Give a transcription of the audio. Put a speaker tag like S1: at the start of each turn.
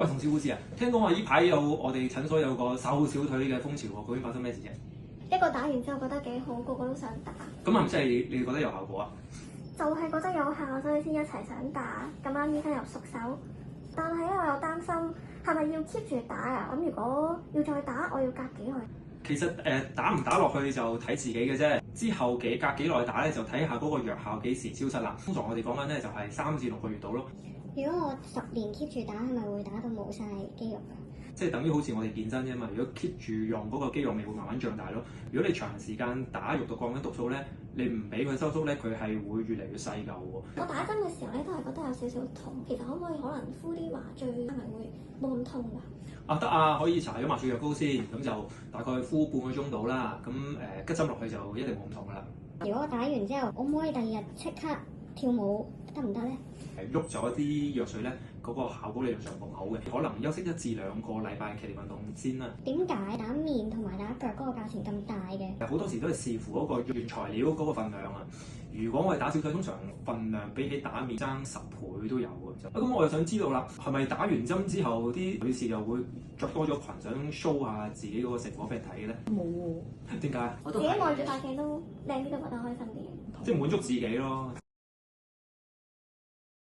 S1: 喂，同事護士啊，聽講話呢排有我哋診所有個瘦小腿嘅風潮喎，究竟發生咩事啫？
S2: 一個打完之後覺得幾好，個個都想打。
S1: 咁係咪真係你覺得有效果啊？
S2: 就係覺得有效，所以先一齊想打。咁啱醫生又熟手，但係咧我又擔心係咪要 keep 住打啊？咁如果要再打，我要隔幾耐？
S1: 其實打唔打落去就睇自己嘅啫。之後隔幾耐打咧，就睇下嗰個藥效幾時消失啦。通常我哋講緊咧就係3至6個月到咯。
S2: 如果我10年 keep 住打，係咪會打到冇晒肌肉㗎？
S1: 即係等於好似我哋健身啫嘛。如果 keep 住用嗰個肌肉，咪會慢慢長大咯。如果你長時間打肉毒桿菌毒素咧，你唔俾佢收縮咧，佢係會越嚟越細嚿喎。
S2: 我打針嘅時候咧，都係覺得有少少痛。其實可唔可能敷啲麻醉，係咪會冇咁痛㗎？
S1: 得啊，可以搽咗麻醉藥膏先，咁就大概敷半個鐘到啦。咁拮針落去就一定冇咁痛噶啦。
S2: 如果我打完之後，我可唔可以第2日即刻跳舞得唔得咧？
S1: 喐咗啲藥水咧，嗰個效果理論上仲好嘅，可能休息1至2個禮拜劇烈運動先啦。
S2: 點解打面同埋打腳嗰個價錢咁大嘅？
S1: 好多時都係視乎嗰個原材料嗰個份量啊。如果我哋打小腿，通常份量比起打面爭10倍都有嘅。咁我又想知道啦，係咪打完針之後啲女士又會着多咗裙，想 show 下自己嗰個成果俾人睇嘅咧？
S2: 冇喎。
S1: 點解？
S2: 自己望住塊鏡都靚啲，都覺得開心啲。
S1: 即係滿足自己咯。